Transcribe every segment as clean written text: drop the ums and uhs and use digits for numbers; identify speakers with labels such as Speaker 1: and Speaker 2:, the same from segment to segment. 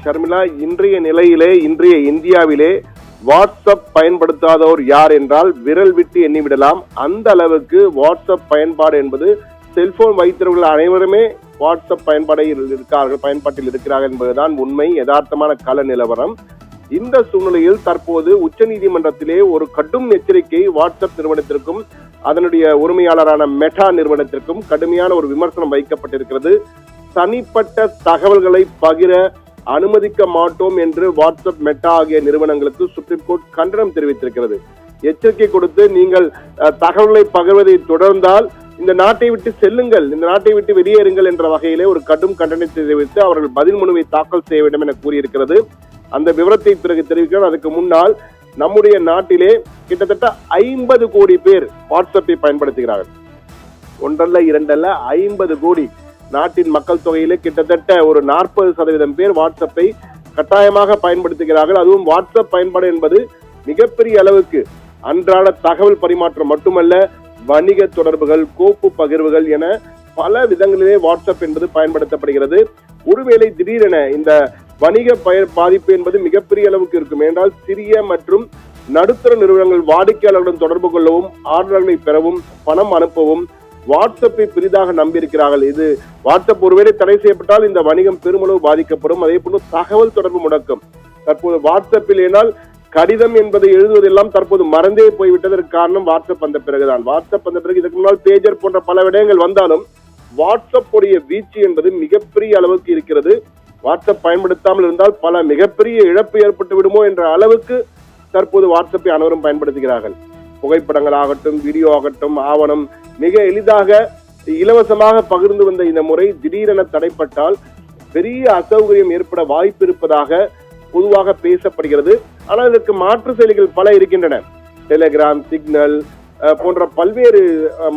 Speaker 1: ஷர்மிளா, இன்றைய நிலையிலே இன்றைய இந்தியாவிலே வாட்ஸ்அப் பயன்படுத்தாதோர் யார் என்றால் விரல் விட்டு எண்ணிவிடலாம். அந்த அளவுக்கு வாட்ஸ்அப் பயன்பாடு என்பது செல்போன் வைத்திருக்கிற அனைவருமே வாட்ஸ்அப் பயன்பாட்டில் இருக்கிறார்கள் என்பதுதான் உண்மை, யதார்த்தமான கள நிலவரம். இந்த சூழ்நிலையில் தற்போது உச்சநீதிமன்றத்திலே ஒரு கடும் எச்சரிக்கை வாட்ஸ்அப் நிறுவனத்திற்கும் அதனுடைய உரிமையாளரான மெட்டா நிறுவனத்திற்கும் கடுமையான ஒரு விமர்சனம் வைக்கப்பட்டிருக்கிறது. தனிப்பட்ட தகவல்களை பகிர அனுமதிக்க மாட்டோம் என்று வாட்ஸ்அப், மெட்டா ஆகிய நிறுவனங்களுக்கு சுப்ரீம் கோர்ட் கண்டனம் தெரிவித்திருக்கிறது. எச்சரிக்கை கொடுத்து நீங்கள் தகவல்களை பகிர்வதை தொடர்ந்தால் இந்த நாட்டை விட்டு செல்லுங்கள், இந்த நாட்டை விட்டு வெளியேறுங்கள் என்ற வகையிலே ஒரு கடும் கண்டனத்தை தெரிவித்து அவர்கள் பதில் மனுவை தாக்கல் செய்ய வேண்டும் என கூறியிருக்கிறது. அந்த விவரத்தை பிறகு தெரிவிக்கிறோம். அதுக்கு முன்னால் நம்முடைய நாட்டிலே கிட்டத்தட்ட 50 கோடி பேர் வாட்ஸ்அப்பை பயன்படுத்துகிறார்கள். ஒன்றல்ல இரண்டல்ல 50 கோடி. நாட்டின் மக்கள் தொகையிலே கிட்டத்தட்ட ஒரு 40% பேர் வாட்ஸ்அப்பை கட்டாயமாக பயன்படுத்துகிறார்கள். அதுவும் வாட்ஸ்அப் பயன்பாடு என்பது மிகப்பெரிய அளவுக்கு அன்றாட தகவல் பரிமாற்றம் மட்டுமல்ல, வணிக தொடர்புகள், கோப்பு பகிர்வுகள் என பல விதங்களிலே வாட்ஸ்அப் என்பது பயன்படுத்தப்படுகிறது. ஒருவேளை திடீரென இந்த வணிக பாதிப்பு என்பது மிகப்பெரிய அளவுக்கு இருக்கும். என்றால் சிறிய மற்றும் நடுத்தர நிறுவனங்கள் வாடிக்கையாளர்களுடன் தொடர்பு கொள்ளவும், ஆர்டர்களை பெறவும், பணம் அனுப்பவும் வாட்ஸ்அப்பை பெரிதாக நம்பியிருக்கிறார்கள். இது வாட்ஸ்அப் ஒருவேளை தடை செய்யப்பட்டால் இந்த வணிகம் பெருமளவு பாதிக்கப்படும். அதே போன்று தகவல் தொடர்பு முடக்கம். தற்போது வாட்ஸ்அப்பில் ஏனால் கடிதம் என்பதை எழுதுவதெல்லாம் தற்போது மறந்தே போய்விட்டதற்கு காரணம் வாட்ஸ்அப் வந்த பிறகுதான். வாட்ஸ்அப் வந்த பிறகு இதற்கு முன்னால் பேஜர் போன்ற பல விடயங்கள் வந்தாலும் வாட்ஸ்அப் உடைய வீச்சு என்பது மிகப்பெரிய அளவுக்கு இருக்கிறது. வாட்ஸ்அப் பயன்படுத்தாமல் இருந்தால் பல மிகப்பெரிய இழப்பு ஏற்பட்டு விடுமோ என்ற அளவுக்கு தற்போது வாட்ஸ்அப்பை அனைவரும் பயன்படுத்துகிறார்கள். புகைப்படங்கள் ஆகட்டும், வீடியோ ஆகட்டும், ஆவணம் மிக எளிதாக இலவசமாக பகிர்ந்து வந்த இந்த முறை திடீரென தடைப்பட்டால் பெரிய அசௌகரியம் ஏற்பட வாய்ப்பு இருப்பதாக பொதுவாக பேசப்படுகிறது. ஆனால் இதற்கு மாற்று செயலிகள் பல இருக்கின்றன. டெலிகிராம், சிக்னல் போன்ற பல்வேறு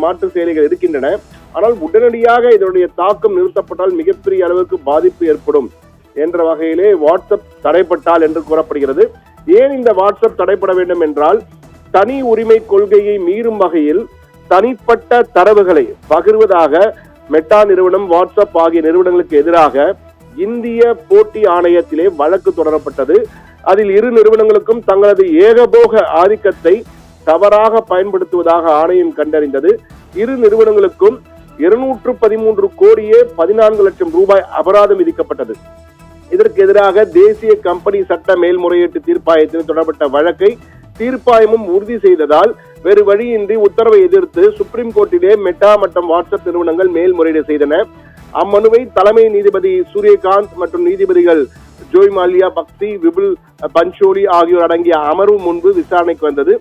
Speaker 1: மாற்று செயலிகள் இருக்கின்றன. ஆனால் உடனடியாக இதனுடைய தாக்கம் நிறுத்தப்பட்டால் மிகப்பெரிய அளவுக்கு பாதிப்பு ஏற்படும் என்ற வகையிலே வாட்ஸ்அப் தடைப்பட்டால் என்று கூறப்படுகிறது. ஏன் இந்த வாட்ஸ்அப் தடைப்பட வேண்டும் என்றால், தனி உரிமை கொள்கையை மீறும் வகையில் தனிப்பட்ட தரவுகளை பகிர்வதாக மெட்டா நிறுவனம், வாட்ஸ்அப் ஆகிய நிறுவனங்களுக்கு எதிராக இந்திய போட்டி ஆணையத்திலே வழக்கு தொடரப்பட்டது. அதில் இரு நிறுவனங்களுக்கும் தங்களது ஏகபோக ஆதிக்கத்தை தவறாக பயன்படுத்துவதாக ஆணையம் கண்டறிந்தது. இரு நிறுவனங்களுக்கும் 213 கோடியே 14 லட்சம் ரூபாய் அபராதம் விதிக்கப்பட்டது. இதற்கு எதிராக தேசிய கம்பெனி சட்ட மேல்முறையீட்டு தீர்ப்பாயத்தில் தொடரப்பட்ட வழக்கை தீர்ப்பாயமும் உறுதி செய்ததால் வேறு வழியின்றி உத்தரவை எதிர்த்து சுப்ரீம் கோர்ட்டிலே மெட்டா மற்றும் வாட்ஸ்அப் நிறுவனங்கள் மேல்முறையீடு செய்தன. அம்மனுவை தலைமை நீதிபதி சூரியகாந்த் மற்றும் நீதிபதிகள் ஜோய் மால்யா பக்சி, விபுல் பன்சோலி ஆகியோர் அடங்கிய அமர்வு முன்பு விசாரணைக்கு வந்தது.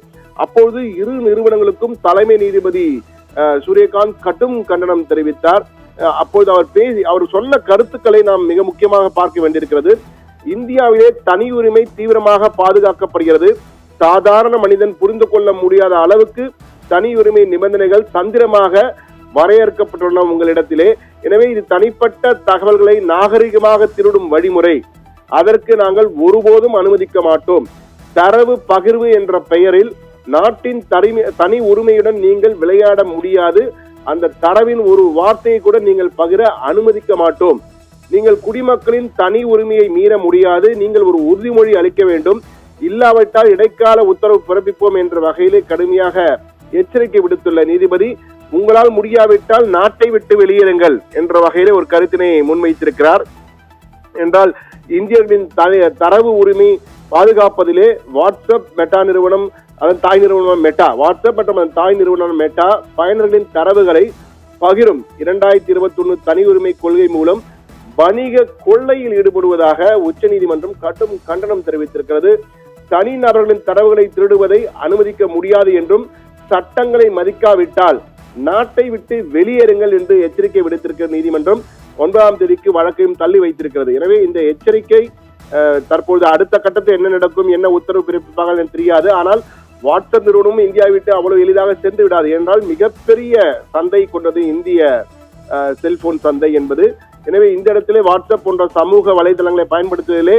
Speaker 1: அப்போது இரு நிறுவனங்களுக்கும் தலைமை நீதிபதி சூரியகாந்த் கடும் கண்டனம் தெரிவித்தார். அப்போது அவர் சொன்ன கருத்துக்களை நாம் மிக முக்கியமாக பார்க்க வேண்டியிருக்கிறது. இந்தியாவிலே தனி உரிமை தீவிரமாக பாதுகாக்கப்படுகிறது. சாதாரண மனிதன் புரிந்து கொள்ள முடியாத அளவுக்கு தனி உரிமை நிபந்தனைகள் தந்திரமாக வரையறுக்கப்பட்டுள்ளன உங்களிடத்திலே. எனவே இது தனிப்பட்ட தகவல்களை நாகரிகமாக திருடும் வழிமுறை. அதற்கு நாங்கள் ஒருபோதும் அனுமதிக்க மாட்டோம். தரவு பகிர்வு என்ற பெயரில் நாட்டின் தனி உரிமையுடன் நீங்கள் விளையாட முடியாது. அந்த தரவின் ஒரு வார்த்தையை கூட நீங்கள் பகிர அனுமதிக்க மாட்டோம். நீங்கள் குடிமக்களின் தனி உரிமையை மீற முடியாது. நீங்கள் ஒரு உறுதிமொழி அளிக்க வேண்டும். இல்லாவிட்டால் இடைக்கால உத்தரவு பிறப்பிப்போம் என்ற வகையிலே கடுமையாக எச்சரிக்கை விடுத்துள்ள நீதிபதி, உங்களால் முடியாவிட்டால் நாட்டை விட்டு வெளியேறுங்கள் என்ற வகையிலே ஒரு கருத்தினை முன்வைத்திருக்கிறார். என்றால் இந்தியர்களின் தரவு உரிமை பாதுகாப்பதிலே வாட்ஸ்அப், மெட்டா நிறுவனம், அதன் தாய் நிறுவனம் மெட்டா, வாட்ஸ்அப் மற்றும் அதன் தாய் நிறுவனம் மெட்டா பயனர்களின் தரவுகளை பகிரும் 2021 தனி உரிமை கொள்கை மூலம் வணிக கொள்ளையில் ஈடுபடுவதாக உச்சநீதிமன்றம் கடும் கண்டனம் தெரிவித்திருக்கிறது. தனி நபர்களின் தரவுகளை திருடுவதை அனுமதிக்க முடியாது என்றும் சட்டங்களை மதிக்காவிட்டால் நாட்டை விட்டு வெளியேறுங்கள் என்று எச்சரிக்கை விடுத்திருக்கிற நீதிமன்றம் 9ஆம் தேதிக்கு வழக்கையும் தள்ளி வைத்திருக்கிறது. எனவே இந்த எச்சரிக்கை தற்போது அடுத்த கட்டத்தில் என்ன நடக்கும், என்ன உத்தரவு பிறப்பிப்பார்கள் என்று தெரியாது. ஆனால் வாட்ஸ்அப் நிறுவனமும் இந்தியாவை விட்டு அவ்வளவு எளிதாக சென்று விடாது. என்றால் மிகப்பெரிய சந்தை கொண்டது இந்திய செல்போன் சந்தை என்பது. எனவே இந்த இடத்திலே வாட்ஸ்அப் போன்ற சமூக வலைதளங்களை பயன்படுத்துவதிலே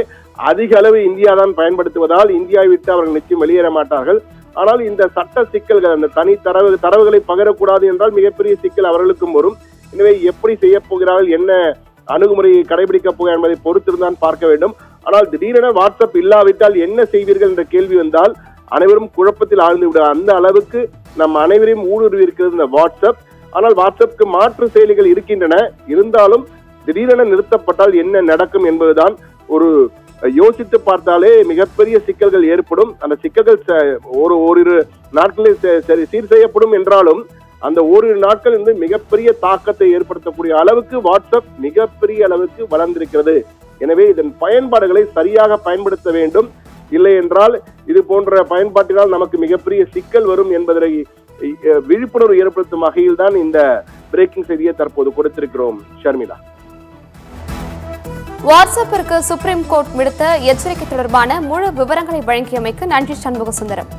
Speaker 1: அதிக அளவு இந்தியா தான் பயன்படுத்துவதால் இந்தியாவை விட்டு அவர்கள் நிச்சயம் வெளியேற மாட்டார்கள். ஆனால் இந்த சட்ட சிக்கல்கள், அந்த தனி தரவுகளை பகிரக்கூடாது என்றால் மிகப்பெரிய சிக்கல் அவர்களுக்கும் வரும். எனவே எப்படி செய்ய போகிறார்கள், என்ன அணுகுமுறையை கடைபிடிக்க போகிறார் என்பதை பொறுத்திருந்தான் பார்க்க வேண்டும். ஆனால் திடீரென வாட்ஸ்அப் இல்லாவிட்டால் என்ன செய்வீர்கள் என்ற கேள்வி வந்தால் அனைவரும் குழப்பத்தில் ஆழ்ந்து விட அந்த அளவுக்கு நம் அனைவரையும் ஊடுருவி இருக்கிறது இந்த வாட்ஸ்அப். ஆனால் வாட்ஸ்அப்புக்கு மாற்று செயலிகள் இருக்கின்றன. இருந்தாலும் திடீரென நிறுத்தப்பட்டால் என்ன நடக்கும் என்பதுதான் ஒரு யோசித்து பார்த்தாலே மிகப்பெரிய சிக்கல்கள் ஏற்படும். அந்த சிக்கல்கள் ஓரிரு நாட்களில் சீர் செய்யப்படும் என்றாலும் அந்த ஓரிரு நாட்கள் இருந்து மிகப்பெரிய தாக்கத்தை ஏற்படுத்தக்கூடிய அளவுக்கு வாட்ஸ்அப் மிகப்பெரிய அளவுக்கு வளர்ந்திருக்கிறது. எனவே இதன் பயன்பாடுகளை சரியாக பயன்படுத்த வேண்டும். இல்லை என்றால் இது போன்ற பயன்பாட்டினால் நமக்கு மிகப்பெரிய சிக்கல் வரும் என்பதை விழிப்புணர்வு ஏற்படுத்தும் வகையில் தான் இந்த பிரேக்கிங் செய்தியை தற்போது கொடுத்திருக்கிறோம். ஷர்மிளா,
Speaker 2: வாட்ஸ்அப்பிற்கு சுப்ரீம் கோர்ட் விடுத்த எச்சரிக்கை தொடர்பான முழு விவரங்களை வழங்கியமைக்கு நன்றி சண்முக சுந்தரம்.